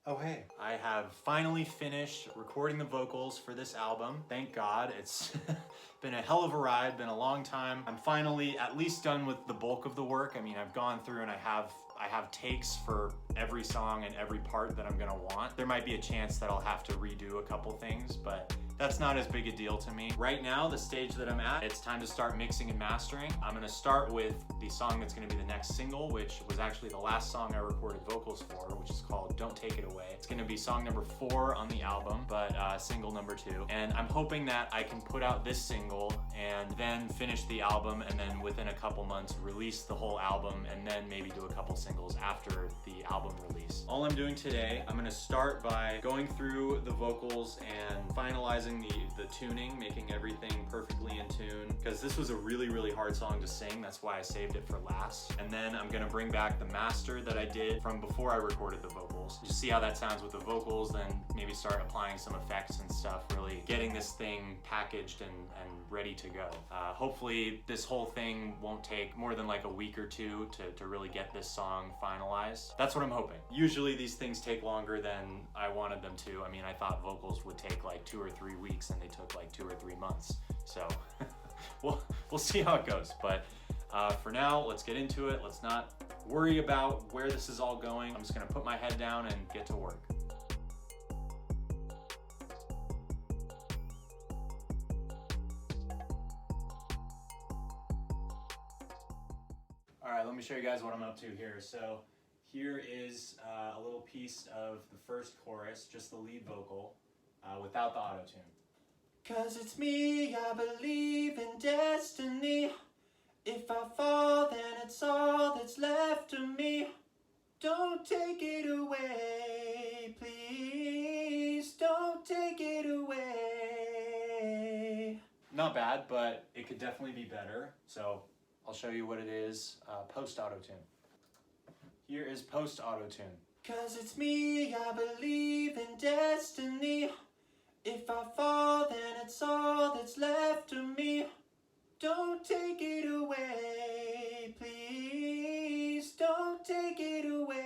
Oh hey, I have finally finished recording the vocals for this album. Thank God. It's been a hell of a ride, been a long time. I'm finally at least done with the bulk of the work. I mean, I've gone through and I have takes for every song and every part that I'm gonna want. There might be a chance that I'll have to redo a couple things, but that's not as big a deal to me. Right now, the stage that I'm at, it's time to start mixing and mastering. I'm gonna start with the song that's gonna be the next single, which was actually the last song I recorded vocals for, which is called Don't Take It Away. It's gonna be song number 4 on the album, but single number 2. And I'm hoping that I can put out this single and then finish the album, and then within a couple months release the whole album, and then maybe do a couple singles after the album release. All I'm doing today, I'm gonna start by going through the vocals and finalizing the tuning, making everything perfectly in tune, because this was a really hard song to sing. That's why I saved it for last. And then I'm gonna bring back the master that I did from before I recorded the vocals, just see how that sounds with the vocals, then maybe start applying some effects and stuff, really getting this thing packaged and ready to go. Hopefully this whole thing won't take more than like a week or two to really get this song finalized. That's what I'm hoping. Usually these things take longer than I wanted them to. I mean, I thought vocals would take like 2 or 3 weeks, and they took like 2 or 3 months. So we'll see how it goes. But for now, let's get into it. Let's not worry about where this is all going. I'm just gonna put my head down and get to work. All right, let me show you guys what I'm up to here. So here is a little piece of the first chorus, just the lead vocal, without the auto-tune. 'Cause it's me, I believe in destiny. If I fall, then it's all that's left of me. Don't take it away, please. Don't take it away. Not bad, but it could definitely be better. So I'll show you what it is post auto-tune. Here is post auto-tune. 'Cause it's me, I believe in destiny. If I fall, then it's all that's left of me. Don't take it away, please. Don't take it away.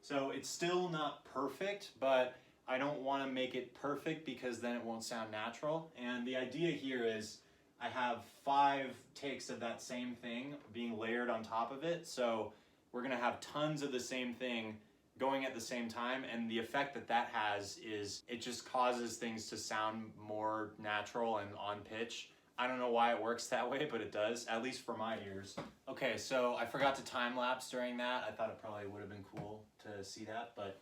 So it's still not perfect, but I don't want to make it perfect because then it won't sound natural. And the idea here is I have 5 takes of that same thing being layered on top of it. So we're gonna have tons of the same thing going at the same time, and the effect that has is it just causes things to sound more natural and on pitch. I don't know why it works that way, but it does, at least for my ears. Okay, so I forgot to time lapse during that. I thought it probably would have been cool to see that, but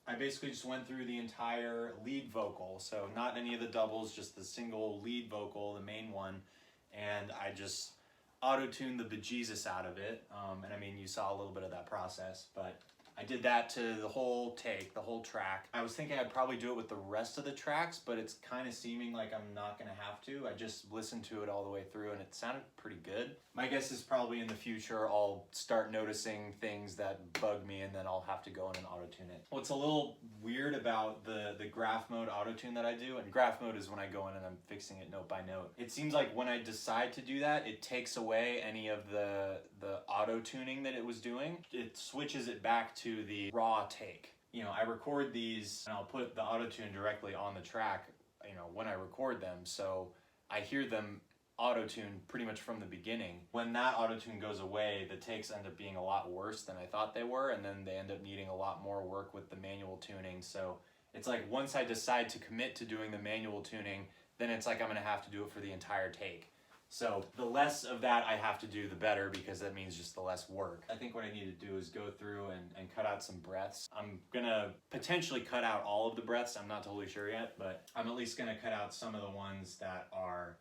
I basically just went through the entire lead vocal, so not any of the doubles, just the single lead vocal, the main one, and I just auto-tuned the bejesus out of it, and I mean, you saw a little bit of that process, but I did that to the whole take, the whole track. I was thinking I'd probably do it with the rest of the tracks, but it's kind of seeming like I'm not gonna have to. I just listened to it all the way through and it sounded pretty good. My guess is probably in the future I'll start noticing things that bug me, and then I'll have to go in and auto-tune it. What's a little weird about the graph mode auto-tune that I do, and graph mode is when I go in and I'm fixing it note by note. It seems like when I decide to do that, it takes away any of the auto-tuning that it was doing. It switches it back to the raw take. You know, I record these and I'll put the auto-tune directly on the track, you know, when I record them, so I hear them auto-tune pretty much from the beginning. When that auto-tune goes away, the takes end up being a lot worse than I thought they were, and then they end up needing a lot more work with the manual tuning. So it's like once I decide to commit to doing the manual tuning, then it's like I'm gonna have to do it for the entire take. So the less of that I have to do, the better, because that means just the less work. I think what I need to do is go through and cut out some breaths. I'm gonna potentially cut out all of the breaths. I'm not totally sure yet, but I'm at least gonna cut out some of the ones that are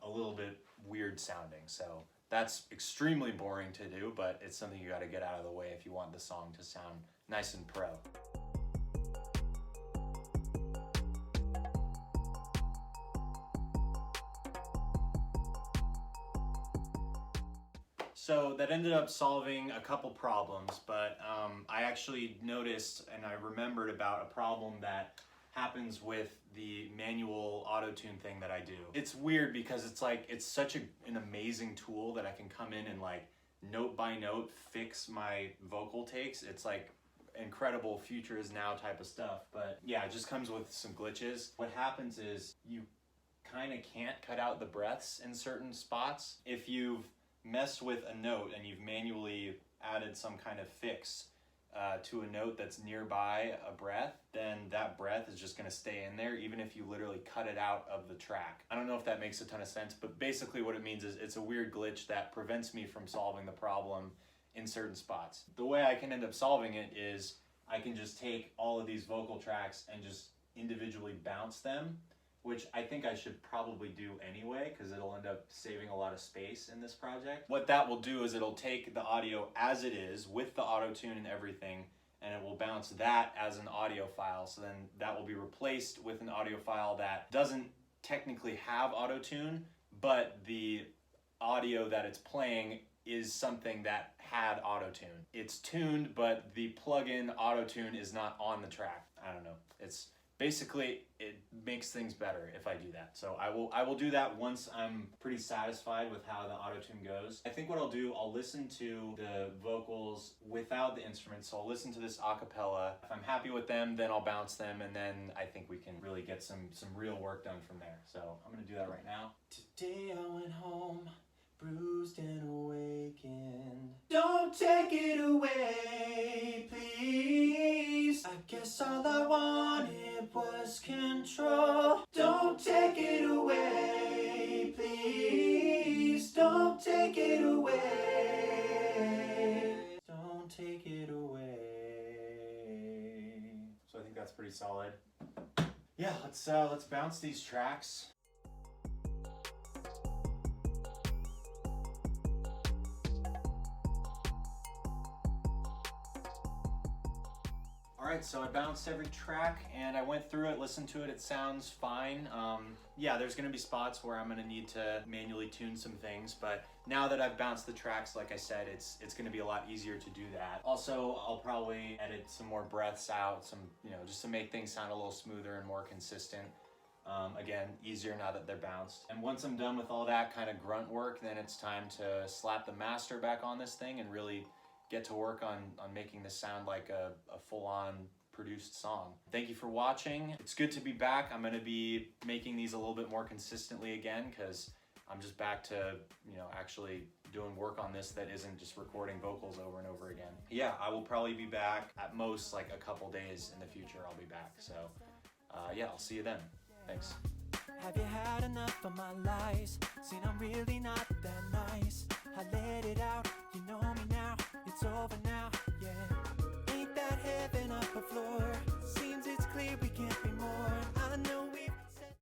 a little bit weird sounding. So that's extremely boring to do, but it's something you gotta get out of the way if you want the song to sound nice and pro. So that ended up solving a couple problems, but I actually noticed and I remembered about a problem that happens with the manual auto-tune thing that I do. It's weird because it's like, it's such an amazing tool that I can come in and like note by note fix my vocal takes. It's like incredible future is now type of stuff. But yeah, it just comes with some glitches. What happens is you kind of can't cut out the breaths in certain spots. If you've messed with a note and you've manually added some kind of fix to a note that's nearby a breath, then that breath is just going to stay in there even if you literally cut it out of the track. I don't know if that makes a ton of sense, but basically what it means is it's a weird glitch that prevents me from solving the problem in certain spots. The way I can end up solving it is I can just take all of these vocal tracks and just individually bounce them, which I think I should probably do anyway because it'll end up saving a lot of space in this project. What that will do is it'll take the audio as it is with the auto-tune and everything, and it will bounce that as an audio file. So then that will be replaced with an audio file that doesn't technically have auto-tune, but the audio that it's playing is something that had auto-tune. It's tuned, but the plugin auto-tune is not on the track. I don't know. It's basically, it makes things better if I do that. So I will do that once I'm pretty satisfied with how the auto-tune goes. I think what I'll do, I'll listen to the vocals without the instruments. So I'll listen to this a cappella. If I'm happy with them, then I'll bounce them, and then I think we can really get some real work done from there. So I'm gonna do that right now. Today I went home, bruised and awakened. Don't take it away, please. I guess all I wanted was control. Don't take it away, please. Don't take it away. Don't take it away. So I think that's pretty solid. Yeah, let's bounce these tracks. Alright, so I bounced every track and I went through it, listened to it, it sounds fine. Yeah, there's going to be spots where I'm going to need to manually tune some things, but now that I've bounced the tracks, like I said, it's going to be a lot easier to do that. Also, I'll probably edit some more breaths out, just to make things sound a little smoother and more consistent. Again, easier now that they're bounced. And once I'm done with all that kind of grunt work, then it's time to slap the master back on this thing and really get to work on making this sound like a full-on produced song. Thank you for watching. It's good to be back. I'm going to be making these a little bit more consistently again because I'm just back to actually doing work on this that isn't just recording vocals over and over again. Yeah, I will probably be back at most like a couple days in the future. I'll be back. So yeah, I'll see you then. Thanks. Have you had enough of my lies? Seen I'm really not that nice. I let it out, you know me now, it's over now.